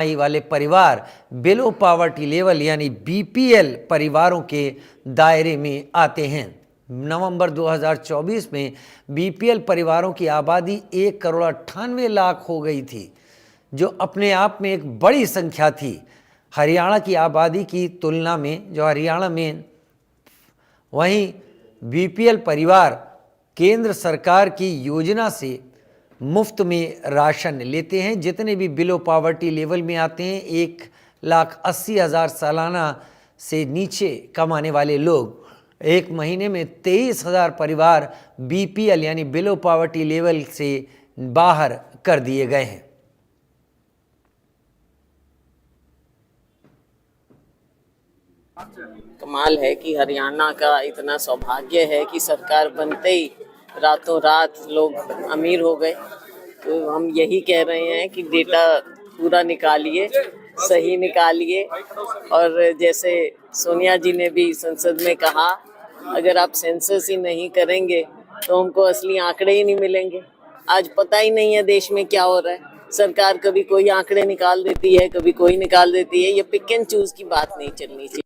कमाई वाले परिवार बिलो पॉवर्टी लेवल यानी बीपीएल परिवारों के दायरे में आते हैं। नवंबर 2024 में बीपीएल परिवारों की आबादी 1,98,00,000 हो गई थी, जो अपने आप में एक बड़ी संख्या थी हरियाणा की आबादी की तुलना में। जो हरियाणा में वहीं बीपीएल परिवार केंद्र सरकार की योजना से मुफ्त में राशन लेते हैं। जितने भी बिलो पॉवर्टी लेवल में आते हैं, 1,80,000 सालाना से नीचे कमाने वाले लोग, एक महीने में 23,000 परिवार बीपीएल यानी बिलो पॉवर्टी लेवल से बाहर कर दिए गए हैं। कमाल है कि हरियाणा का इतना सौभाग्य है कि सरकार बनते ही रातों रात लोग अमीर हो गए। तो हम यही कह रहे हैं कि डेटा पूरा निकालिए, सही निकालिए। और जैसे सोनिया जी ने भी संसद में कहा, अगर आप सेंसस ही नहीं करेंगे तो हमको असली आंकड़े ही नहीं मिलेंगे। आज पता ही नहीं है देश में क्या हो रहा है। सरकार कभी कोई आंकड़े निकाल देती है, कभी कोई निकाल देती है। ये पिक एंड चूज की बात नहीं चलनी चाहिए।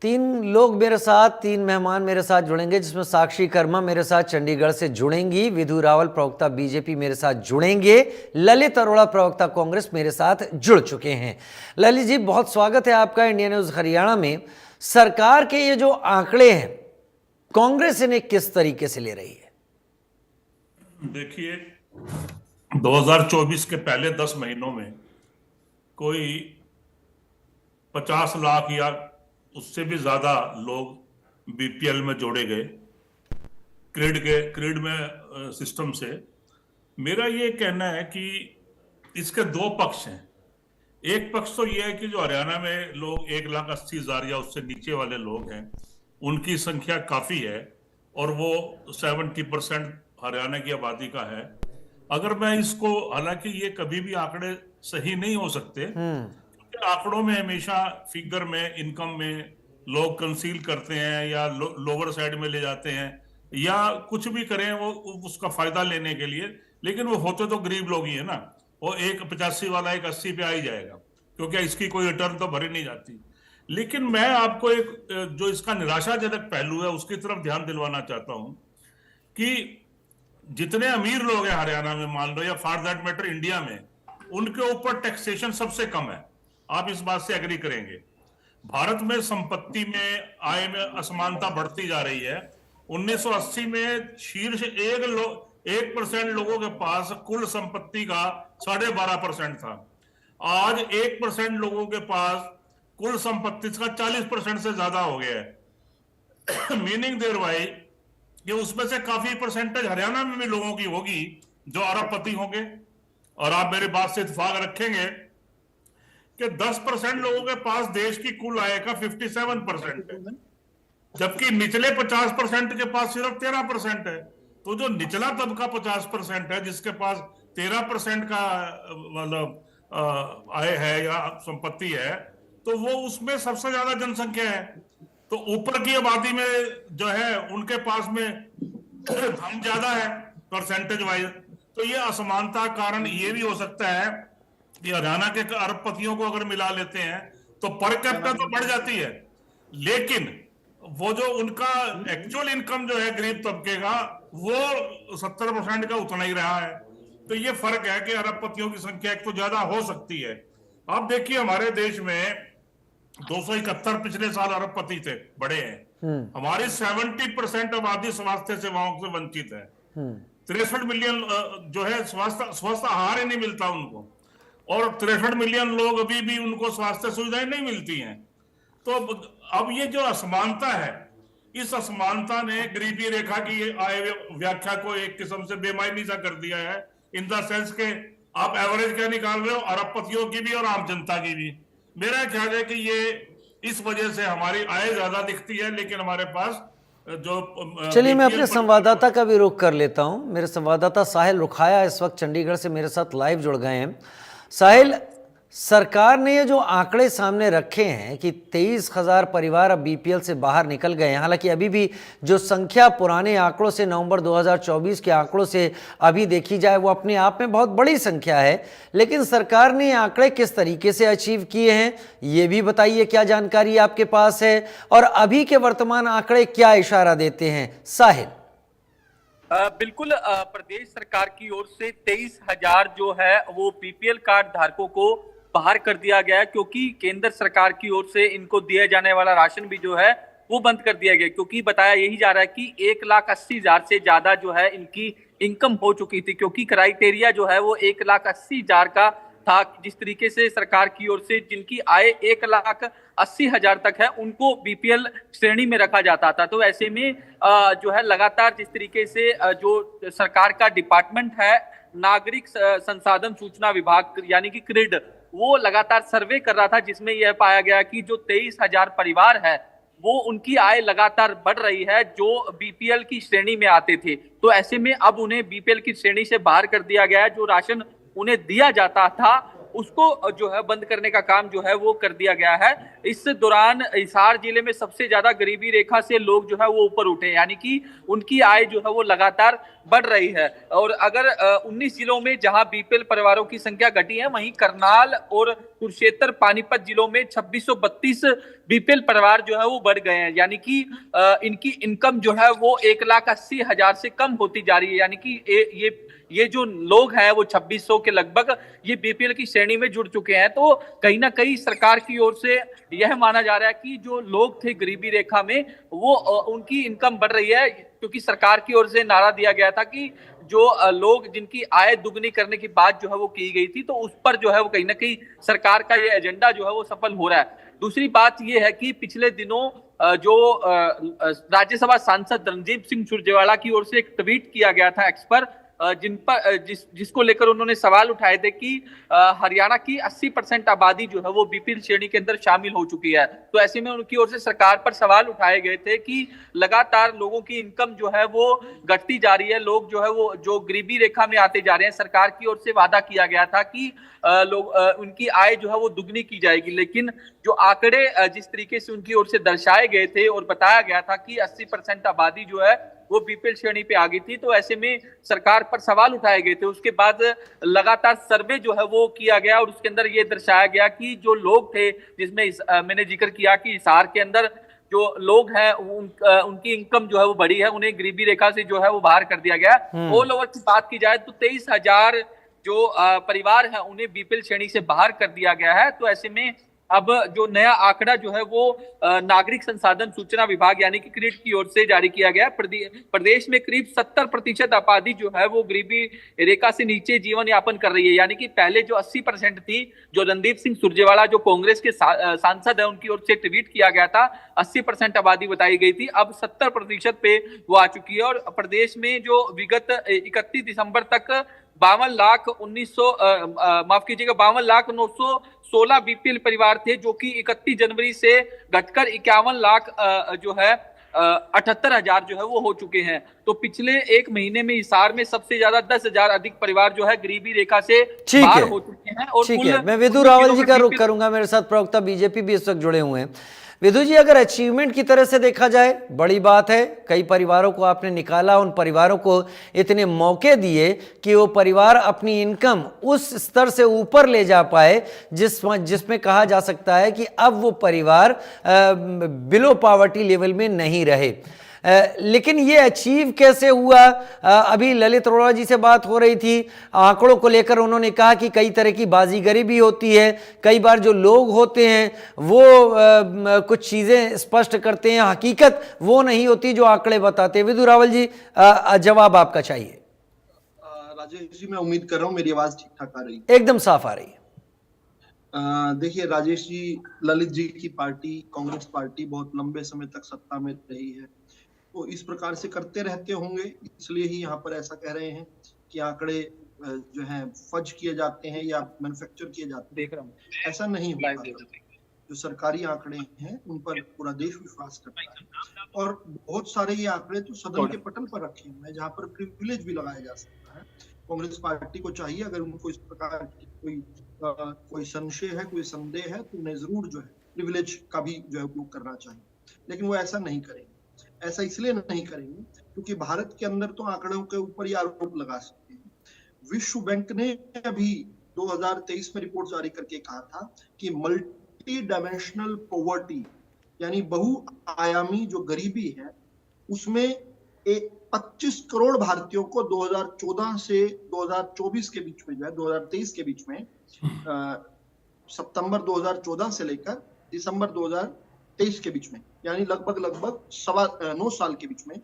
3 लोग मेरे साथ, 3 मेहमान मेरे साथ जुड़ेंगे, जिसमें साक्षी कर्मा मेरे साथ चंडीगढ़ से जुड़ेंगी, विधु रावल प्रवक्ता बीजेपी मेरे साथ जुड़ेंगे, ललित अरोड़ा प्रवक्ता कांग्रेस मेरे साथ जुड़ चुके हैं। ललित जी, बहुत स्वागत है आपका इंडिया न्यूज हरियाणा में। सरकार के ये जो आंकड़े हैं, कांग्रेस इन्हें किस तरीके से ले रही है? देखिए, 2024 के पहले 10 महीनों में कोई 50 लाख या उससे भी ज्यादा लोग बीपीएल में जोड़े गए क्रिड में सिस्टम से। मेरा ये कहना है कि इसके 2 पक्ष हैं। एक पक्ष तो ये है कि जो हरियाणा में लोग 1,80,000 या उससे नीचे वाले लोग हैं, उनकी संख्या काफी है और वो 70% हरियाणा की आबादी का है। अगर मैं इसको, हालांकि ये कभी भी आंकड़े सही नहीं हो सकते, आंकड़ों में हमेशा फिगर में, इनकम में लोग कंसील करते हैं या लोअर साइड में ले जाते हैं या कुछ भी करें वो उसका फायदा लेने के लिए, लेकिन वो होते तो गरीब लोग ही है ना। वो एक 85 वाला एक 80 पे आ ही जाएगा, क्योंकि इसकी कोई रिटर्न तो भरी नहीं जाती। लेकिन मैं आपको एक जो इसका निराशाजनक पहलू है उसकी तरफ ध्यान दिलवाना चाहता हूं कि जितने अमीर लोग हैं हरियाणा में, मान लो, या फॉर दैट मैटर इंडिया में, उनके ऊपर टैक्सेशन सबसे कम है। आप इस बात से एग्री करेंगे। भारत में संपत्ति में, आय में असमानता बढ़ती जा रही है। 1980 में शीर्ष 1% लोगों के पास कुल संपत्ति का 12.5% था। आज 1% लोगों के पास कुल संपत्ति का 40% से ज्यादा हो गया है। मीनिंग देयर भाई कि उसमें से काफी परसेंटेज हरियाणा में भी लोगों की होगी जो अरबपति होंगे। और आप मेरी बात से इत्तेफाक रखेंगे कि 10% लोगों के पास देश की कुल आय का 57% है, जबकि निचले 50% के पास सिर्फ 13% है। तो जो निचला तबका 50% है, जिसके पास 13% का मतलब आय है या संपत्ति है, तो वो उसमें सबसे ज्यादा जनसंख्या है। तो ऊपर की आबादी में जो है उनके पास में धन ज्यादा है परसेंटेज वाइज। तो ये असमानता कारण ये भी हो सकता है कि हरियाणा के अरबपतियों को अगर मिला लेते हैं तो पर कैपिटा तो बढ़ जाती है, लेकिन वो जो उनका एक्चुअल इनकम जो है गरीब तबके का, वो 70% का उतना ही रहा है। तो ये फर्क है कि अरबपतियों की संख्या एक तो ज्यादा हो सकती है। आप देखिए, हमारे देश में 271 पिछले साल अरबपति थे, बड़े हैं। हमारी 70% आबादी स्वास्थ्य सेवाओं से वंचित है। 63 मिलियन जो है स्वास्थ्य आहार ही नहीं मिलता उनको, और 63 मिलियन लोग अभी भी उनको स्वास्थ्य सुविधाएं नहीं मिलती हैं। तो अब ये जो असमानता है, इस असमानता ने गरीबी रेखा की आय व्याख्या को एक किस्म से बेमायनी सा कर दिया है, इन द सेंस के आप एवरेज क्या निकाल रहे हो, अरबपतियों की भी और आम जनता की भी। मेरा ख्याल है कि ये इस वजह से हमारी आय ज्यादा दिखती है, लेकिन हमारे पास जो चलिए, मैं अपने संवाददाता का भी रुख कर लेता हूं। मेरे संवाददाता साहिल रुखाया इस वक्त चंडीगढ़ से मेरे साथ लाइव जुड़ गए हैं। साहिल, सरकार ने ये जो आंकड़े सामने रखे हैं कि 23,000 परिवार अब बीपीएल से बाहर निकल गए हैं, हालांकि अभी भी जो संख्या पुराने आंकड़ों से नवंबर 2024 के आंकड़ों से अभी देखी जाए वो अपने आप में बहुत बड़ी संख्या है, लेकिन सरकार ने ये आंकड़े किस तरीके से अचीव किए हैं ये भी बताइए, क्या जानकारी आपके पास है और अभी के वर्तमान आंकड़े क्या इशारा देते हैं? साहिल। बिल्कुल, प्रदेश सरकार की ओर से 23,000 जो है वो बीपीएल कार्ड धारकों को बाहर कर दिया गया है, क्योंकि केंद्र सरकार की ओर से इनको दिया जाने वाला राशन भी जो है वो बंद कर दिया गया, क्योंकि बताया यही जा रहा है कि 1,80,000 से ज्यादा जो है इनकी इनकम हो चुकी थी, क्योंकि क्राइटेरिया जो है वो 1,80,000 का था। जिस तरीके से सरकार की ओर से जिनकी आय 1,80,000 तक है उनको बीपीएल श्रेणी में रखा जाता था। तो ऐसे में जो है लगातार जिस तरीके से जो सरकार का डिपार्टमेंट है नागरिक संसाधन सूचना विभाग यानी कि क्रिड, वो लगातार सर्वे कर रहा था, जिसमें यह पाया गया कि जो 23,000 परिवार है वो उनकी आय लगातार बढ़ रही है जो बीपीएल की श्रेणी में आते थे। तो ऐसे में अब उन्हें बीपीएल की श्रेणी से बाहर कर दिया गया है। जो राशन उन्हें दिया जाता था उसको जो है बंद करने का काम जो है वो कर दिया गया है। इस दौरान हिसार जिले में सबसे ज्यादा गरीबी रेखा से लोग जो है वो ऊपर उठे, यानी कि उनकी आय जो है वो लगातार बढ़ रही है। और अगर 19 जिलों में जहां बीपीएल परिवारों की संख्या घटी है, वहीं करनाल और कुरुक्षेत्र पानीपत जिलों में 2632 बीपीएल परिवार जो है वो बढ़ गए हैं, यानी कि इनकी इनकम जो है वो 1,80,000 से कम होती जा रही है। यानी कि ये जो लोग हैं वो 2600 के लगभग ये बीपीएल की श्रेणी में जुड़ चुके हैं। तो कहीं ना कहीं सरकार की ओर से यह माना जा रहा है कि जो लोग थे गरीबी रेखा में वो उनकी इनकम बढ़ रही है, क्योंकि सरकार की ओर से नारा दिया गया था कि जो लोग जिनकी आय दुगनी करने की बात जो है वो की गई थी, तो उस पर जो है वो कहीं ना कहीं सरकार का ये एजेंडा जो है वो सफल हो रहा है। दूसरी बात ये है कि पिछले दिनों जो राज्यसभा सांसद रणदीप सिंह सुरजेवाला की ओर से एक ट्वीट किया गया था एक्स पर, जिसको लेकर उन्होंने सवाल उठाए थे कि हरियाणा की 80% आबादी जो है वो बीपीएल श्रेणी के अंदर शामिल हो चुकी है। तो ऐसे में उनकी ओर से सरकार पर सवाल उठाए गए थे कि लगातार लोगों की इनकम जो है वो घटती जा रही है, लोग जो है वो जो गरीबी रेखा में आते जा रहे हैं। सरकार की ओर से वादा किया गया था कि लोग उनकी आय जो है वो दुगनी की जाएगी, लेकिन जो आंकड़े जिस तरीके से उनकी ओर से दर्शाए गए थे और बताया गया था कि 80% आबादी जो है वो बीपीएल श्रेणी पे आ गई थी, तो ऐसे में सरकार पर सवाल उठाए गए थे। उसके बाद लगातार सर्वे जो है वो किया गया और उसके अंदर ये दर्शाया गया कि जो लोग थे, जिसमें मैंने जिक्र किया कि हिसार के अंदर जो लोग हैं उनकी इनकम जो है वो बढ़ी है, उन्हें गरीबी रेखा से जो है वो बाहर कर दिया गया। ऑल ओवर की बात की जाए तो 23,000 जो परिवार हैं उन्हें बीपीएल श्रेणी से बाहर कर दिया गया है। तो ऐसे में अब जो नया आंकड़ा जो है वो नागरिक संसाधन सूचना विभाग यानी कि क्रिड की ओर से जारी किया गया। प्रदेश में करीब 70% आबादी जो है वो गरीबी रेखा से नीचे जीवन यापन कर रही है, यानी कि पहले जो 80% थी, जो रणदीप सिंह सुरजेवाला जो कांग्रेस के सांसद है उनकी ओर से ट्वीट किया गया था, 80% आबादी बताई गई थी, अब 70% पे वो आ चुकी है। और प्रदेश में जो विगत 31 दिसंबर तक 52,916 बीपीएल परिवार थे, जो कि 31 जनवरी से घटकर 51 लाख जो है 78,000 जो है वो हो चुके हैं। तो पिछले एक महीने में हिसार में सबसे ज्यादा 10,000 अधिक परिवार जो है गरीबी रेखा से बाहर हो चुके हैं। और ठीक है, मैं विधु रावल जी का रुख करूंगा, मेरे साथ प्रवक्ता बीजेपी भी इस वक्त जुड़े हुए हैं। विधु जी, अगर अचीवमेंट की तरह से देखा जाए बड़ी बात है, कई परिवारों को आपने निकाला, उन परिवारों को इतने मौके दिए कि वो परिवार अपनी इनकम उस स्तर से ऊपर ले जा पाए जिसमें कहा जा सकता है कि अब वो परिवार बिलो पॉवर्टी लेवल में नहीं रहे। लेकिन ये अचीव कैसे हुआ? अभी ललित अरोड़ा जी से बात हो रही थी, आंकड़ों को लेकर उन्होंने कहा कि कई तरह की बाजीगरी भी होती है, कई बार जो लोग होते हैं वो कुछ चीज़ें स्पष्ट करते हैं, हकीकत वो नहीं होती जो आंकड़े बताते हैं। विधु रावल जी, जवाब आपका चाहिए। राजेश जी, मैं उम्मीद कर रहा हूँ मेरी आवाज ठीक ठाक आ रही है? एकदम साफ आ रही है। देखिए राजेश जी, ललित जी की पार्टी कांग्रेस पार्टी बहुत लंबे समय तक सत्ता में रही है, वो इस प्रकार से करते रहते होंगे, इसलिए ही यहाँ पर ऐसा कह रहे हैं कि आंकड़े जो हैं फज किए जाते हैं या मैन्युफैक्चर किए जाते हैं। देख रहा हूँ, ऐसा नहीं होता। जो सरकारी आंकड़े हैं उन पर पूरा देश विश्वास करता है, और बहुत सारे ये आंकड़े तो सदन के पटल पर रखे हुए हैं जहाँ पर प्रिविलेज भी लगाया जा सकता है। कांग्रेस पार्टी को चाहिए, अगर उनको इस प्रकार की कोई संशय है, कोई संदेह है, तो उन्हें जरूर जो है प्रिविलेज का भी जो है उपयोग करना चाहिए, लेकिन वो ऐसा नहीं करेंगे। ऐसा इसलिए नहीं करेंगे क्योंकि भारत के अंदर तो आंकड़ों के ऊपर ही आरोप लगा सकते हैं। विश्व बैंक ने अभी 2023 में रिपोर्ट जारी करके कहा था कि मल्टी डायमेंशनल पॉवर्टी यानी बहुआयामी जो गरीबी है, उसमें 25 करोड़ भारतीयों को 2014 से 2024 के बीच में जो है 2023 के बीच में सितंबर 2014 से लेकर दिसंबर 2023 के बीच में, यानी लगभग 9 साल के बीच में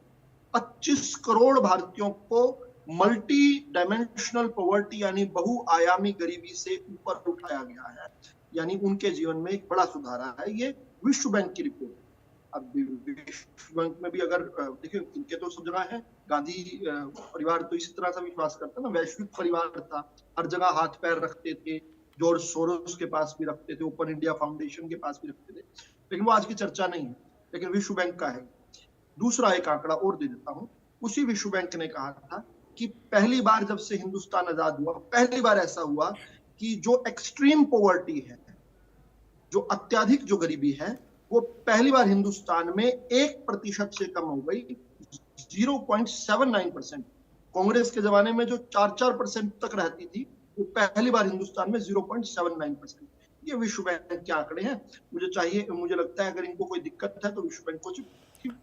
25 करोड़ भारतीयों को मल्टी डायमेंशनल पॉवर्टी यानी बहुआयामी गरीबी से ऊपर उठाया गया है, यानी उनके जीवन में एक बड़ा सुधार आया है। ये विश्व बैंक की रिपोर्ट। अब विश्व बैंक में भी अगर देखिए, इनके तो सब जगह है, गांधी परिवार तो इसी तरह से विश्वास करता ना, वैश्विक परिवार था, हर जगह हाथ पैर रखते थे, जॉर्ज सोरोस के पास भी रखते थे, ओपन इंडिया फाउंडेशन के पास भी रखते थे, लेकिन वो आज की चर्चा नहीं है, लेकिन विश्व बैंक का है। दूसरा एक आंकड़ा और दे देता हूं, उसी विश्व बैंक ने कहा था कि पहली बार जब से हिंदुस्तान आजाद हुआ, पहली बार ऐसा हुआ कि जो एक्सट्रीम पॉवर्टी है, जो अत्यधिक जो गरीबी है, वो पहली बार हिंदुस्तान में 1% से कम हो गई, 0.79%। कांग्रेस के जमाने में जो 4% तक रहती थी, वो पहली बार हिंदुस्तान में 0.79%। ये विश्व बैंक के आंकड़े हैं। मुझे लगता है अगर इनको कोई दिक्कत है तो विश्व बैंक को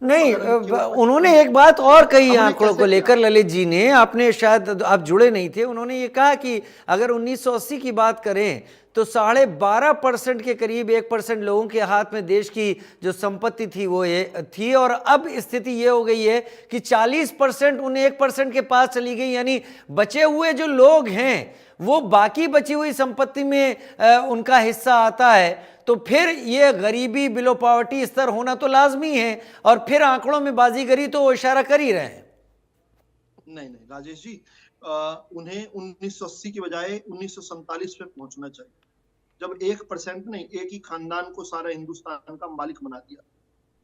नहीं, उन्होंने एक बात और कही आंकड़ों को लेकर, ललित जी ने, आपने शायद आप जुड़े नहीं थे, उन्होंने ये कहा कि अगर 1980 की बात करें तो 12.5% के करीब 1% लोगों के हाथ में देश की जो संपत्ति थी वो ये थी, और अब स्थिति ये हो गई है कि 40% उन 1% के पास चली गई, यानी बचे हुए जो लोग हैं वो बाकी बची हुई संपत्ति में उनका हिस्सा आता है। तो फिर ये गरीबी, बिलो पॉवर्टी स्तर होना तो लाजमी है, और फिर आंकड़ों में बाजीगरी तो वो इशारा कर ही रहे हैं। नहीं राजेश जी, उन्हें 1980 की बजाय 1947 पे पहुंचना चाहिए, जब 1% नहीं, एक ही खानदान को सारा हिंदुस्तान का मालिक बना दिया।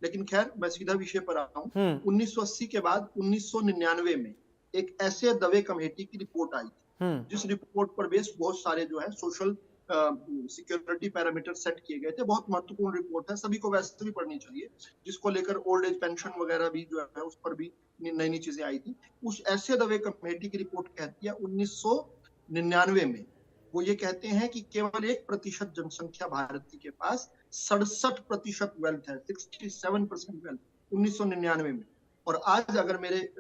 लेकिन खैर, मैं सीधा विषय पर आता हूँ। 1980 के बाद 1999 में एक ऐसे दवे कमेटी की रिपोर्ट आई थी, जिस रिपोर्ट पर बेस बहुत सारे जो है सोशल सिक्योरिटी पैरामीटर सेट किए गए थे। बहुत महत्वपूर्ण रिपोर्ट है, सभी को वैसे भी पढ़नी चाहिए, जिसको लेकर ओल्ड एज पेंशन वगैरह भी जो है उस पर भी नई नई चीजें आई थी। उस ऐसे दवे कमेटी की रिपोर्ट कहती है 1999 में, वो ये कहते हैं कि केवल 1% जनसंख्या भारत के पास 67% वेल्थ है, 67% वेल्थ 1999 में। और आज अगर मेरे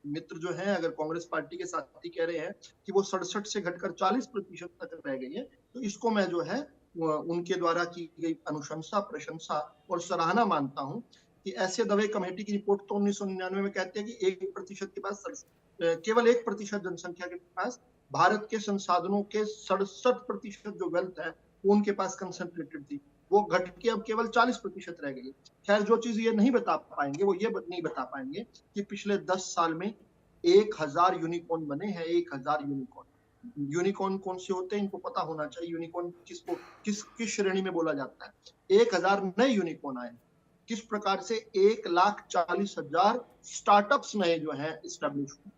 मित्र जो हैं, अगर कांग्रेस पार्टी के साथी कह रहे हैं कि वो 67 से घटकर 40% तक रह गई है, तो इसको मैं जो है उनके द्वारा की गई अनुशंसा, प्रशंसा और सराहना मानता हूं कि ऐसे दवे कमेटी की रिपोर्ट तो 1999 में कहते हैं कि 1% के पास, केवल 1% जनसंख्या के पास भारत के संसाधनों के 67% जो वेल्थ है वो उनके पास कंसंट्रेटेड थी, वो घट के अब केवल 40% रह गई। खैर, जो चीज ये नहीं बता पाएंगे वो ये नहीं बता पाएंगे कि पिछले 10 साल में 1000 यूनिकॉर्न बने हैं। 1000 यूनिकॉर्न। यूनिकॉर्न कौन से होते हैं इनको पता होना चाहिए। यूनिकॉर्न किस श्रेणी में बोला जाता है। 1000 नए यूनिकॉर्न आए। किस प्रकार से 1,40,000 स्टार्टअप्स नए जो हैं इस्टेब्लिश हुए।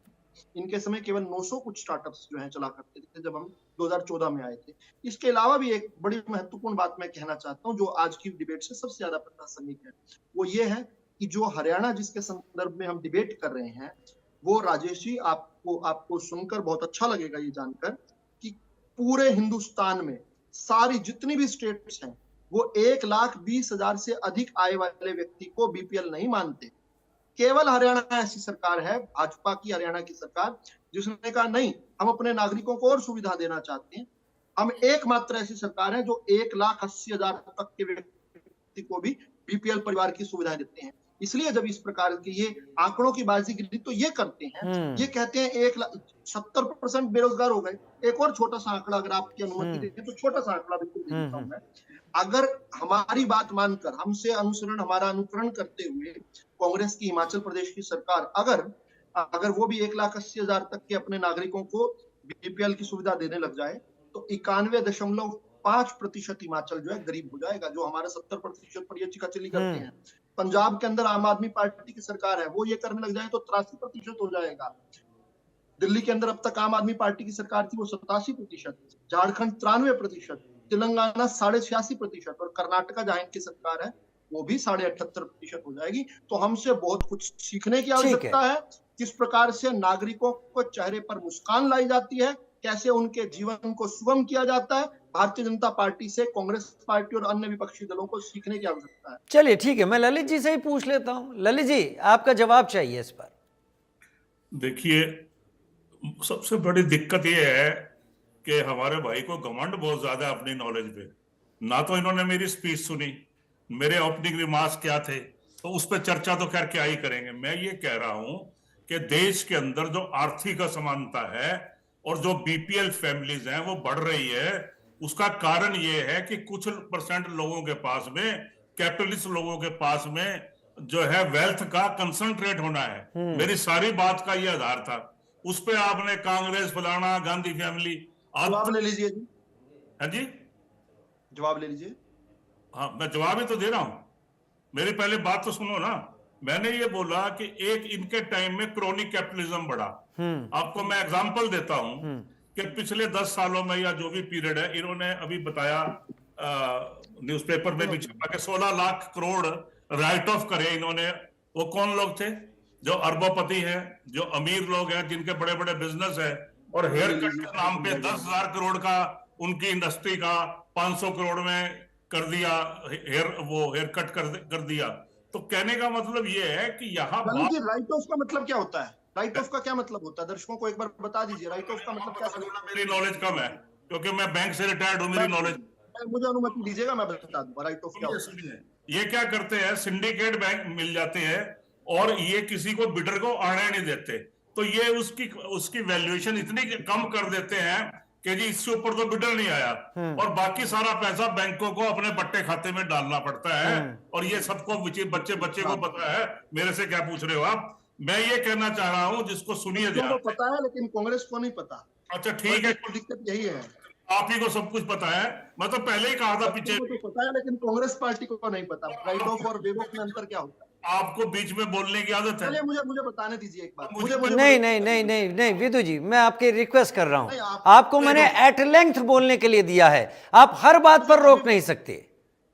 इनके समय केवल 900 कुछ स्टार्टअप्स जो हैं चला करते थे जब हम 2014 में आए थे। इसके अलावा भी एक बड़ी महत्वपूर्ण बात मैं कहना चाहता हूं, जो आज की डिबेट से सबसे ज्यादा प्रासंगिक है, वो ये है कि जो हरियाणा जिसके संदर्भ में हम डिबेट कर रहे हैं, वो राजेश जी आपको सुनकर बहुत अच्छा लगेगा ये जानकर कि पूरे हिंदुस्तान में सारी जितनी भी स्टेट्स हैं वो 1,20,000 से अधिक आय वाले व्यक्ति को बीपीएल नहीं मानते। केवल हरियाणा ऐसी सरकार है, भाजपा की हरियाणा की सरकार, जिसने कहा नहीं, हम अपने नागरिकों को और सुविधा देना चाहते हैं। हम एकमात्र ऐसी सरकार है जो 1,80,000 तक के व्यक्ति को भी बीपीएल परिवार की सुविधाएं देते हैं। इसलिए जब इस प्रकार की ये आंकड़ों की बाजीगरी तो ये करते हैं, ये कहते हैं 70% बेरोजगार हो गए। एक और छोटा सा आंकड़ा अगर आपकी अनुमति देते तो छोटा सा आंकड़ा बिल्कुल दे देता हूं मैं। अगर हमारी बात मानकर, हमसे हमारा अनुकरण करते हुए कांग्रेस की हिमाचल प्रदेश की सरकार अगर वो भी 1,80,000 तक के अपने नागरिकों को बीपीएल की सुविधा देने लग जाए तो 91.5% हिमाचल जो है गरीब हो जाएगा, जो हमारे 70% पर ये चिकाचिली करते हैं। पंजाब के अंदर आम आदमी पार्टी की सरकार है, वो ये करने लग जाए तो 83% हो जाएगा। दिल्ली के अंदर अब तक आम आदमी पार्टी की सरकार थी वो 87%, झारखंड 93%, तेलंगाना 86.5% और कर्नाटका जहां इनकी सरकार है वो भी 78.5% हो जाएगी। तो हमसे बहुत कुछ सीखने की आवश्यकता है। किस प्रकार से नागरिकों को चेहरे पर मुस्कान लाई जाती है, कैसे उनके जीवन को सुगम किया जाता है, भारतीय जनता पार्टी से कांग्रेस पार्टी और अन्य विपक्षी दलों को सीखने की आवश्यकता है। चलिए ठीक है, मैं ललित जी से ही पूछ लेता हूं। ललित जी, आपका जवाब चाहिए इस पर। देखिए, सबसे बड़ी दिक्कत यह है कि हमारे भाई को घमंड बहुत ज्यादा है अपनी नॉलेज पे। ना तो इन्होंने मेरी स्पीच सुनी, मेरे ओपनिंग रिमार्क्स क्या थे, तो उस पर चर्चा तो खैर क्या ही करेंगे। मैं ये कह रहा हूं कि देश के अंदर जो आर्थिक असमानता है और जो बीपीएल फैमिलीज हैं वो बढ़ रही है, उसका कारण ये है कि कुछ परसेंट लोगों के पास में, कैपिटलिस्ट लोगों के पास में जो है वेल्थ का कंसंट्रेट होना है। मेरी सारी बात का ये आधार था। उस पे आपने कांग्रेस, फलाना, गांधी फैमिली, जवाब ले लीजिए जी। हाँ जी, जवाब ले लीजिए। हाँ मैं जवाब ही तो दे रहा हूं। मेरी पहले बात तो सुनो ना। मैंने ये बोला कि एक इनके टाइम में क्रोनिक कैपिटलिज्म बढ़ा। आपको मैं एग्जांपल देता हूं कि पिछले 10 सालों में या जो भी पीरियड है, इन्होंने अभी बताया न्यूज़पेपर में भी छपा कि 16 लाख करोड़ राइट ऑफ करे इन्होंने। वो कौन लोग थे? जो अरबोपति हैं, जो अमीर लोग हैं, जिनके बड़े बड़े बिजनेस है, और हेयर कट के नाम पे 10,000 करोड़ का उनकी इंडस्ट्री का 500 करोड़ में कर दिया, हेयर कट कर दिया। तो कहने का मतलब ये है कि यहाँ राइट ऑफ का मतलब क्या होता है? राइट ऑफ का क्या मतलब होता है? दर्शकों को एक बार बता दीजिए, राइट ऑफ का मतलब क्या है? मेरी नॉलेज कम है क्योंकि मैं बैंक से रिटायर्ड हूँ, मेरी नॉलेज। मुझे अनुमति दीजिएगा, मैं बता दूंगा राइट ऑफ क्या होता है। ये क्या करते हैं, सिंडिकेट बैंक मिल जाते हैं और ये किसी को बिडर को आने नहीं देते, तो ये उसकी वैल्यूएशन इतनी कम कर देते हैं कि जी इससे ऊपर तो बिडर नहीं आया, और बाकी सारा पैसा बैंकों को अपने बट्टे खाते में डालना पड़ता है। और ये सबको बच्चे को पता है। मेरे से क्या पूछ रहे हो आप? मैं ये कहना चाह रहा हूँ, जिसको सुनिए ध्यान से। पता है लेकिन कांग्रेस को नहीं पता। अच्छा ठीक है, दिक्कत यही है, आप ही को सब कुछ पता है। मैं तो पहले ही कहा था पीछे, तो पता है लेकिन कांग्रेस पार्टी को नहीं पता राइट ऑफ और वेव ऑफ में अंतर क्या होता है। आपको बीच में बोलने की आदत है। चलिए मुझे बताने दीजिए एक बार। नहीं विदु जी, मैं आपकी रिक्वेस्ट कर रहा हूं। आपको मैंने एट लेंथ बोलने के लिए दिया है, आप हर बात पर रोक नहीं सकते।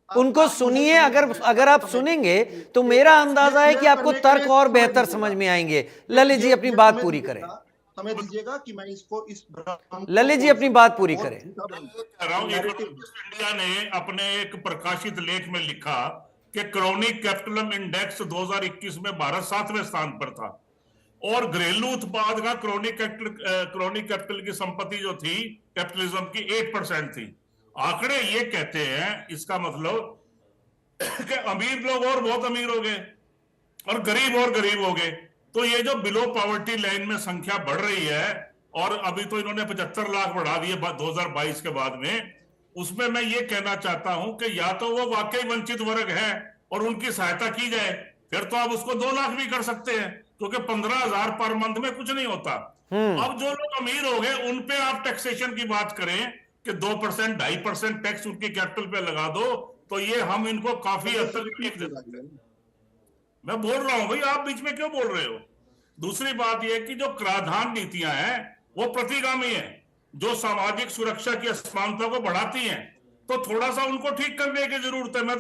उनको सुनिए, अगर आप सुनेंगे तो मेरा अंदाजा है कि आपको तर्क और बेहतर समझ में आएंगे। ललित जी अपनी बात पूरी करें। समय दीजिएगा कि मैं इसको ललित जी अपनी बात पूरी करें। इंडिया ने अपने एक प्रकाशित लेख में लिखा कि क्रोनिक कैपिटल इंडेक्स 2021 में भारत 7वें स्थान पर था, और घरेलू उत्पाद का क्रोनिक कैपिटल की संपत्ति जो थी कैपिटलिज्म की 8% थी। आंकड़े ये कहते हैं, इसका मतलब कि अमीर लोग और बहुत अमीर हो गए और गरीब हो गए। तो ये जो बिलो पॉवर्टी लाइन में संख्या बढ़ रही है, और अभी तो इन्होंने 75 लाख बढ़ा दिए 2022 के बाद में, उसमें मैं ये कहना चाहता हूं कि या तो वो वाकई वंचित वर्ग है और उनकी सहायता की जाए, फिर तो आप उसको 2 लाख भी कर सकते हैं, क्योंकि 15,000 पर मंथ में कुछ नहीं होता। अब जो लोग अमीर हो गए उन पे आप टैक्सेशन की बात करें कि 2%, 2.5% टैक्स उनकी कैपिटल पे लगा दो, तो ये हम इनको काफी हद तक टेक दे सकते हैं। मैं बोल रहा हूं भाई, आप बीच में क्यों बोल रहे हो? दूसरी बात यह कि जो कराधान नीतियां हैं वो प्रतिगामी है, जो सामाजिक सुरक्षा की असमानता को बढ़ाती हैं, तो थोड़ा सा उनको ठीक करने की जरूरत है। मैं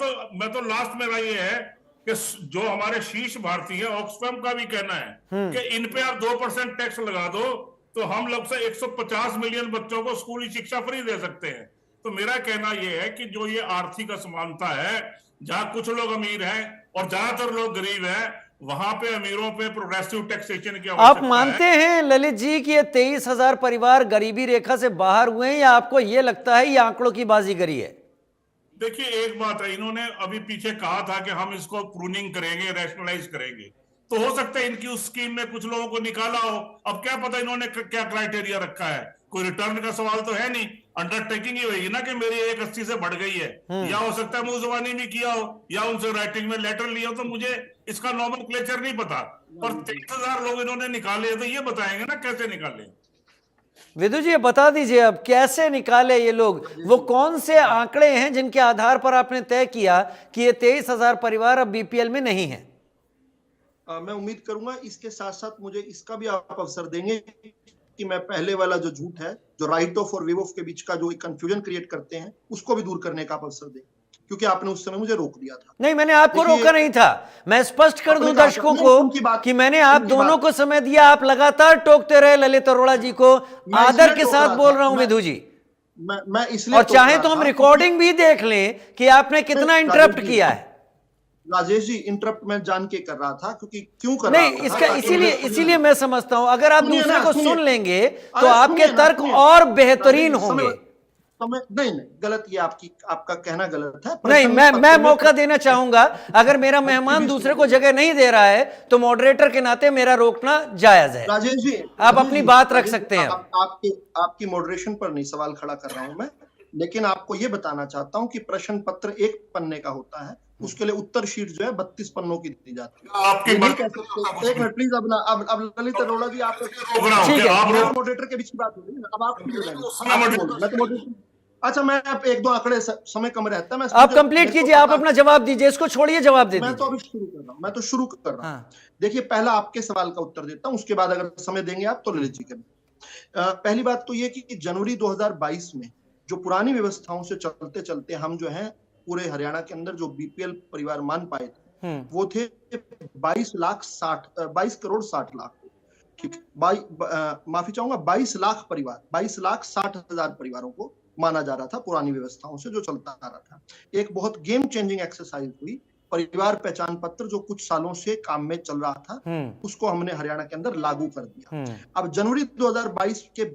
तो लास्ट मेरा ये है कि जो हमारे शीर्ष भारतीय है, ऑक्सफैम का भी कहना है कि इन पे आप 2% टैक्स लगा दो तो हम लोग से 150 मिलियन बच्चों को स्कूली शिक्षा फ्री दे सकते हैं। तो मेरा कहना यह है कि जो ये आर्थिक असमानता है, जहां कुछ लोग अमीर हैं और ज्यादातर लोग गरीब हैं, वहां पे अमीरों पे प्रोग्रेसिव टैक्सेशन की आवश्यकता है। आप मानते हैं ललित जी कि ये 23,000 परिवार गरीबी रेखा से बाहर हुए हैं, या आपको ये लगता है ये आंकड़ों की बाजीगरी है? देखिए, एक बात है, इन्होंने अभी पीछे कहा था कि हम इसको प्रूनिंग करेंगे, रैशनलाइज करेंगे, तो हो सकता है इनकी उस स्कीम में कुछ लोगों को निकाला हो। अब क्या पता इन्होंने क्या क्राइटेरिया रखा है, कोई रिटर्न का सवाल तो है नहीं, अंडरटेकिंग ही होगी ना कि मेरी 180 से बढ़ गई है। या हो सकता है मुंह जुबानी भी किया हो, या उनसे राइटिंग में लेटर लिया हो, तो मुझे इसका नॉमेनक्लेचर नहीं पता। पर 23,000 लोग इन्होंने निकाले, तो ये बताएंगे ना कैसे निकाले। विदु जी बता दीजिए अब कैसे निकाले ये लोग, वो कौन से आंकड़े हैं जिनके आधार पर आपने तय किया कि ये 23,000 परिवार अब बीपीएल में नहीं है? मैं उम्मीद करूंगा। इसके साथ साथ मुझे इसका भी आप अवसर देंगे कि मैं पहले वाला जो झूठ है, जो राइट ऑफ और वेव ऑफ के बीच का जो कंफ्यूजन क्रिएट करते हैं, उसको भी दूर करने का आप अवसर दें, क्योंकि आपने उस समय मुझे रोक दिया था। नहीं, मैंने आपको रोका नहीं था। मैं स्पष्ट कर दूं दर्शकों को कि मैंने आप दोनों को समय दिया, आप लगातार टोकते रहे ललित अरोड़ा जी को। आदर के साथ बोल रहा हूं विधु जी, मैं इसलिए और चाहे तो हम रिकॉर्डिंग भी देख लें कि आपने कितना इंटरप्ट किया है। राजेश जी, इंटरप्ट मैं जान के कर रहा था, क्योंकि क्यों कर रहा था? नहीं, इसका इसीलिए मैं समझता हूं, अगर आप दूसरे को सुन लेंगे तो आपके तर्क और बेहतरीन होंगे। नहीं, गलत, ये आपका कहना गलत है। नहीं, मैं मौका देना चाहूंगा। अगर मेरा मेहमान दूसरे को जगह नहीं दे रहा है तो मॉडरेटर के नाते मेरा रोकना जायज है। राजेश जी, आप अपनी बात रख सकते हैं। आपकी मॉडरेशन पर नहीं सवाल खड़ा कर रहा हूं मैं, लेकिन आपको यह बताना चाहता हूं कि प्रश्न पत्र 1 पन्ने का होता है, उसके लिए उत्तर शीट जो है 32 पन्नों की दी जाती है। आपकी नहीं कह सकते। एक मिनट प्लीज, अब ललित अरोड़ा जी, आप ठीक है, मॉडरेटर के बीच की बात हो रही है, अब आप मैं तो मॉडरेटर। अच्छा, मैं 1-2 आंकड़े, समय कम रहता है, आप कंप्लीट कीजिए, आप अपना जवाब दीजिए, इसको छोड़िए, जवाब दे दीजिए। मैं तो अभी शुरू कर रहा हूं। देखिए, पहला आपके सवाल का उत्तर देता हूं, उसके बाद अगर समय देंगे आप तो ललित जी करें। पहली बात तो ये कि जनवरी 2022 में जो पुरानी व्यवस्थाओं से चलते चलते हम जो है पूरे हरियाणा के अंदर जो बीपीएल परिवार मान पाए थे, वो थे 22 करोड़ 60 लाख। ठीक, माफी चाहूंगा, 22 लाख परिवार, 22,60,000 परिवारों को माना जा रहा था पुरानी व्यवस्थाओं से जो चलता आ रहा था। एक बहुत गेम चेंजिंग एक्सरसाइज हुई, परिवार पहचान पत्र जो कुछ सालों से काम में चल रहा था, उसको हमने हरियाणा के अंदर लागू कर दिया। अब जनवरी 2022 के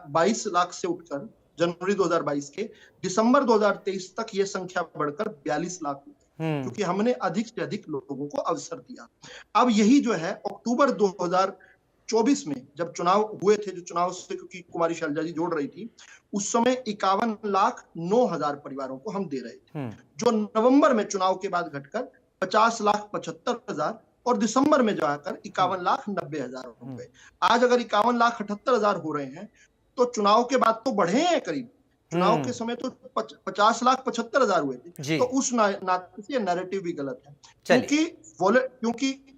22 लाख से उठकर जनवरी 2022 के दिसंबर 2023 तक ये संख्या बढ़कर 42 लाख हुई, क्योंकि हमने अधिक से अधिक लोगों को अवसर दिया। अब यही जो है अक्टूबर 2024 में जब चुनाव हुए थे, जो चुनाव से क्योंकि कुमारी शैलजा जी जोड़ रही थी, उस समय 51,09,000 परिवारों को हम दे रहे थे, जो नवंबर में चुनाव के बाद घटकर 50,75,000 और दिसंबर में जाकर 51,90,000 हो गए। आज अगर 51,78,000 हो रहे हैं तो चुनाव के बाद तो बढ़े हैं करीब। चुनाव के समय तो 50,75,000 हुए थे, तो उस नाते से नैरेटिव भी गलत है,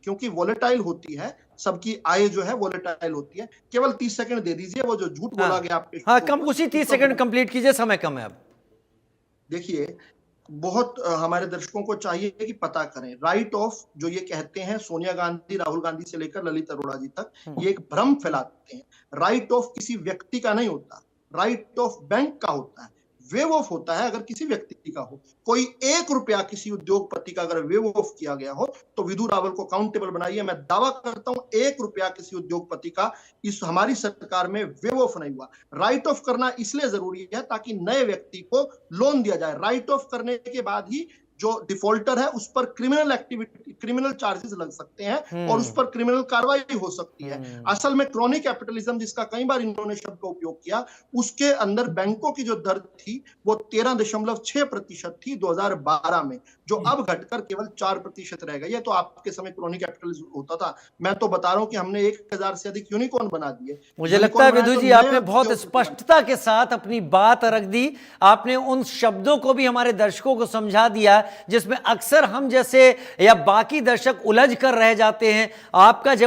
क्योंकि वोलेटाइल होती है, सबकी आय जो है वोलेटाइल होती है। केवल 30 सेकंड दे दीजिए, वो जो झूठ बोला गया आपके। हाँ, कम, उसी 30 सेकंड कंप्लीट कीजिए, समय कम है अब। देखिए, बहुत हमारे दर्शकों को चाहिए कि पता करें, राइट ऑफ जो ये कहते हैं सोनिया गांधी, राहुल गांधी से लेकर ललित अरोड़ा जी तक, ये एक भ्रम फैलाते हैं। राइट ऑफ किसी व्यक्ति का नहीं होता, राइट ऑफ बैंक का होता है, वेव ऑफ होता है अगर किसी व्यक्ति का हो। कोई 1 रुपया किसी उद्योगपति का अगर वेव ऑफ किया गया हो तो विधु रावल को अकाउंटेबल बनाइए। मैं दावा करता हूं 1 रुपया किसी उद्योगपति का इस हमारी सरकार में वेव ऑफ नहीं हुआ। राइट ऑफ करना इसलिए जरूरी है ताकि नए व्यक्ति को लोन दिया जाए। राइट ऑफ करने के बाद ही जो डिफॉल्टर है उस पर क्रिमिनल चार्जेस लग सकते हैं और उस पर क्रिमिनल कार्रवाई हो सकती है। असल में क्रॉनिक कैपिटलिज्म, जिसका कई बार इन्होंने शब्द का उपयोग किया, उसके अंदर बैंकों की जो दर थी वो 13.6% थी 2012 में, जो अब घटकर केवल 4% रह गई है। तो आपके समय क्रॉनिक कैपिटलिज्म होता था। मैं तो बता रहा हूं कि हमने 1000 से अधिक यूनिकॉर्न बना दिए। मुझे लगता है विधु जी, आपने बहुत स्पष्टता के साथ अपनी बात रख दी। आपने उन शब्दों को भी हमारे दर्शकों को समझा दिया जिसमें अक्सर हम जैसे या बाकी दर्शक उलझ कर रह जाते हैं। आपका जवाब